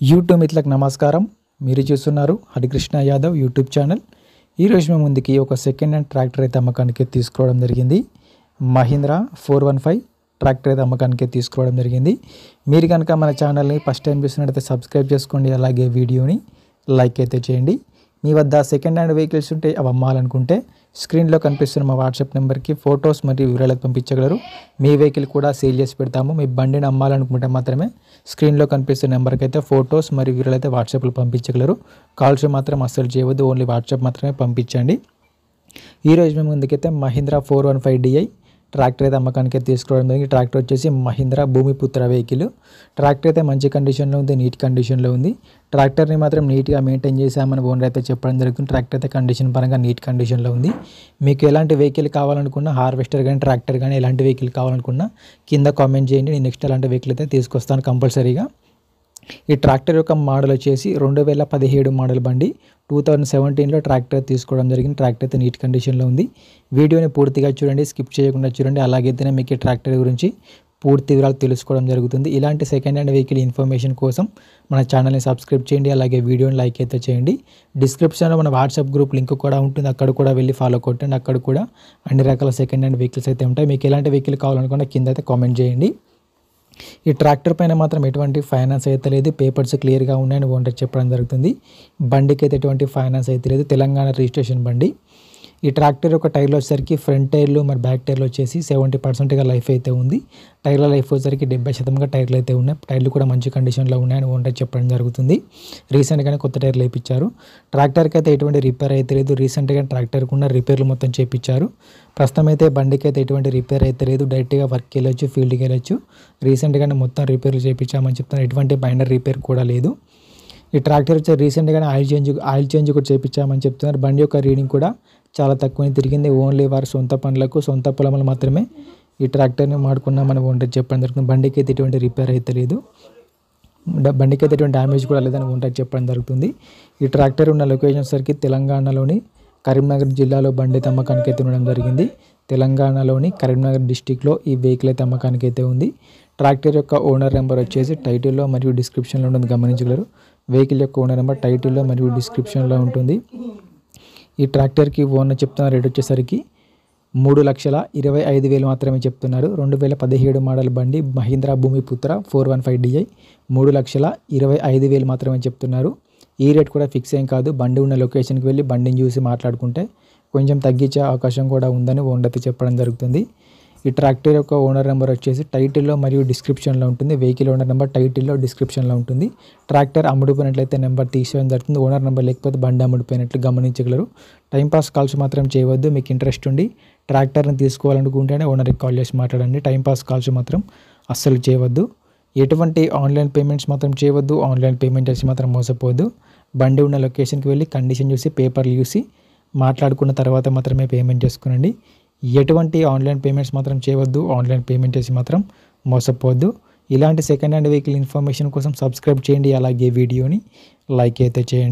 YouTube మిత్రులకు నమస్కారం. మీరు చూస్తున్నారు హరికృష్ణ యాదవ్ యూట్యూబ్ ఛానల్. ఈరోజు మేము ముందుకి ఒక సెకండ్ హ్యాండ్ ట్రాక్టర్ అయితే అమ్మకానికి తీసుకోవడం జరిగింది. మహీంద్రా 415 ట్రాక్టర్ అయితే అమ్మకానికి తీసుకోవడం జరిగింది. మీరు కనుక మన ఛానల్ని ఫస్ట్ టైం చూసినట్లయితే సబ్స్క్రైబ్ చేసుకోండి, అలాగే వీడియోని లైక్ అయితే చేయండి. మీ వద్ద సెకండ్ హ్యాండ్ వెహికల్స్ ఉంటే అవి అమ్మాలనుకుంటే స్క్రీన్లో కనిపిస్తున్న మా వాట్సాప్ నెంబర్కి ఫొటోస్ మరియు వివరాలకు పంపించగలరు. మీ వెహికల్ కూడా సేల్ చేసి పెడతాము. మీ బండిని అమ్మాలనుకుంటే మాత్రమే స్క్రీన్లో కనిపిస్తున్న నెంబర్కి అయితే ఫొటోస్ మరియు వివరాలు అయితే వాట్సాప్లో పంపించగలరు. కాల్స్ మాత్రం అస్సలు చేయవద్దు, ఓన్లీ వాట్సాప్ మాత్రమే పంపించండి. ఈరోజు మేము ముందుకైతే మహీంద్రా 415 DI ట్రాక్టర్ అయితే అమ్మకానికి తీసుకోవడం జరిగింది. ట్రాక్టర్ వచ్చేసి మహీంద్రా భూమిపుత్ర వెహికల్. ట్రాక్టర్ అయితే మంచి కండిషన్లో ఉంది, నీట్ కండిషన్లో ఉంది. ట్రాక్టర్ని మాత్రం నీట్గా మెయింటైన్ చేసామని ఓనర్ అయితే చెప్పడం జరుగుతుంది. ట్రాక్టర్ అయితే కండిషన్ పరంగా నీట్ కండిషన్లో ఉంది. మీకు ఎలాంటి వెహికల్ కావాలనుకున్నా, హార్వెస్టర్ కానీ ట్రాక్టర్ కానీ ఎలాంటి వెహికల్ కావాలనుకున్నా కింద కామెంట్ చేయండి. నేను నెక్స్ట్ ఎలాంటి వెహికల్ అయితే తీసుకొస్తాను కంపల్సరీగా. ఈ ట్రాక్టర్ యొక్క మోడల్ వచ్చేసి 2017 మోడల్ బండి. 2017లో ట్రాక్టర్ తీసుకోవడం జరిగింది. ట్రాక్టర్ అయితే నీట్ కండిషన్లో ఉంది. వీడియోని పూర్తిగా చూడండి, స్కిప్ చేయకుండా చూడండి. అలాగైతేనే మీకు ఈ ట్రాక్టర్ గురించి పూర్తి వివరాలు తెలుసుకోవడం జరుగుతుంది. ఇలాంటి సెకండ్ హ్యాండ్ వెహికల్ ఇన్ఫర్మేషన్ కోసం మన ఛానల్ని సబ్స్క్రైబ్ చేయండి, అలాగే వీడియోని లైక్ అయితే చేయండి. డిస్క్రిప్షన్లో మన వాట్సాప్ గ్రూప్ లింక్ కూడా ఉంటుంది, అక్కడ కూడా వెళ్ళి ఫాలో కొట్టండి. అక్కడ కూడా అన్ని రకాల సెకండ్ హ్యాండ్ వెహికల్స్ అయితే ఉంటాయి. మీకు ఎలాంటి వెహికల్ కావాలనుకున్నా కింద అయితే కామెంట్ చేయండి. ఈ ట్రాక్టర్ పైన మాత్రం ఎటువంటి ఫైనాన్స్ అయితే లేదు, పేపర్స్ క్లియర్గా ఉన్నాయని ఓనర్ చెప్పడం జరుగుతుంది. బండికి అయితే ఎటువంటి ఫైనాన్స్ అయితే లేదు, తెలంగాణ రిజిస్ట్రేషన్ బండి. ఈ ట్రాక్టర్ యొక్క టైర్లు వచ్చేసరికి ఫ్రంట్ టైర్లు మరి బ్యాక్ టైర్లు వచ్చేసి 70%గా లైఫ్ అయితే ఉంది. టైర్ల లైఫ్ వచ్చేసరికి 70% టైర్లు అయితే ఉన్నాయి. టైర్లు కూడా మంచి కండిషన్లో ఉన్నాయని ఓనర్ చెప్పడం జరుగుతుంది. రీసెంట్గానే కొత్త టైర్లు వేయించారు. ట్రాక్టర్కి అయితే ఎటువంటి రిపేర్ అయితే లేదు. రీసెంట్గా ట్రాక్టర్కి ఉన్న రిపేర్లు మొత్తం చేయించారు. ప్రస్తుతం అయితే బండికి అయితే ఎటువంటి రిపేర్ అయితే లేదు. డైరెక్ట్గా వర్క్కి వెళ్ళొచ్చు, ఫీల్డ్కి వెళ్ళొచ్చు. రీసెంట్గానే మొత్తం రిపేర్లు చేయించామని చెప్తున్నారు. ఎటువంటి బైండర్ రిపేర్ కూడా లేదు. ఈ ట్రాక్టర్ వచ్చి రీసెంట్గానే ఆయిల్ చేంజ్ కూడా చేయించామని చెప్తున్నారు. బండి యొక్క రీడింగ్ కూడా చాలా తక్కువనే తిరిగింది. ఓన్లీ వారి సొంత పనులకు, సొంత పొలములు మాత్రమే ఈ ట్రాక్టర్ని వాడుకున్నామని ఓనర్ చెప్పడం జరుగుతుంది. బండికి అయితే ఎటువంటి రిపేర్ అయితే లేదు, బండికి అయితే ఎటువంటి డ్యామేజ్ కూడా లేదని ఓనర్ చెప్పడం జరుగుతుంది. ఈ ట్రాక్టర్ ఉన్న లొకేషన్ సరికి తెలంగాణలోని కరీంనగర్ జిల్లాలో బండి అయితే అమ్మకానికి అయితే ఉండడం జరిగింది. తెలంగాణలోని కరీంనగర్ డిస్టిక్లో ఈ వెహికల్ అయితే అమ్మకానికి అయితే ఉంది. ట్రాక్టర్ యొక్క ఓనర్ నెంబర్ వచ్చేసి టైటిల్లో మరియు డిస్క్రిప్షన్లో ఉంటుంది, గమనించగలరు. వెహికల్ యొక్క ఓనర్ నెంబర్ టైటిల్లో మరియు డిస్క్రిప్షన్లో ఉంటుంది. ఈ ట్రాక్టర్కి ఓనర్ చెప్తున్న రేట్ వచ్చేసరికి 3,25,000 మాత్రమే చెప్తున్నారు. 2017 మోడల్ బండి మహీంద్రా భూమిపుత్ర 415 DI 3,25,000 మాత్రమే చెప్తున్నారు. ఈ రేట్ కూడా ఫిక్స్ ఏం కాదు. బండి ఉన్న లొకేషన్కి వెళ్ళి బండిని చూసి మాట్లాడుకుంటే కొంచెం తగ్గించే అవకాశం కూడా ఉందని ఓనర్ అయితే చెప్పడం జరుగుతుంది. ఈ ట్రాక్టర్ యొక్క ఓనర్ నెంబర్ వచ్చేసి టైటిల్లో మరియు డిస్క్రిప్షన్లో ఉంటుంది. వెహికల్ ఓనర్ నెంబర్ టైటిల్లో డిస్క్రిప్షన్లో ఉంటుంది. ట్రాక్టర్ అమ్ముడుపోయినట్లయితే నెంబర్ తీసేయడం జరుగుతుంది. ఓనర్ నెంబర్ లేకపోతే బండి అమ్ముడిపోయినట్లు గమనించగలరు. టైంపాస్ కాల్స్ మాత్రం చేయవద్దు. మీకు ఇంట్రెస్ట్ ఉండి ట్రాక్టర్ని తీసుకోవాలనుకుంటేనే ఓనర్కి కాల్ చేసి మాట్లాడండి. టైంపాస్ కాల్స్ మాత్రం అస్సలు చేయవద్దు. ఎటువంటి ఆన్లైన్ పేమెంట్స్ మాత్రం చేయవద్దు. ఆన్లైన్ పేమెంట్ చేసి మాత్రం మోసపోవద్దు. బండి ఉన్న లొకేషన్కి వెళ్ళి కండిషన్ చూసి, పేపర్లు చూసి మాట్లాడుకున్న తర్వాత మాత్రమే పేమెంట్ చేసుకునండి. ఎటువంటి ఆన్లైన్ పేమెంట్స్ మాత్రం చేయవద్దు. ఆన్లైన్ పేమెంట్ చేసి మాత్రం మోసపోవద్దు. ఇలాంటి సెకండ్ హ్యాండ్ వెహికల్ ఇన్ఫర్మేషన్ కోసం సబ్స్క్రైబ్ చేయండి, అలాగే వీడియోని లైక్ అయితే చేయండి.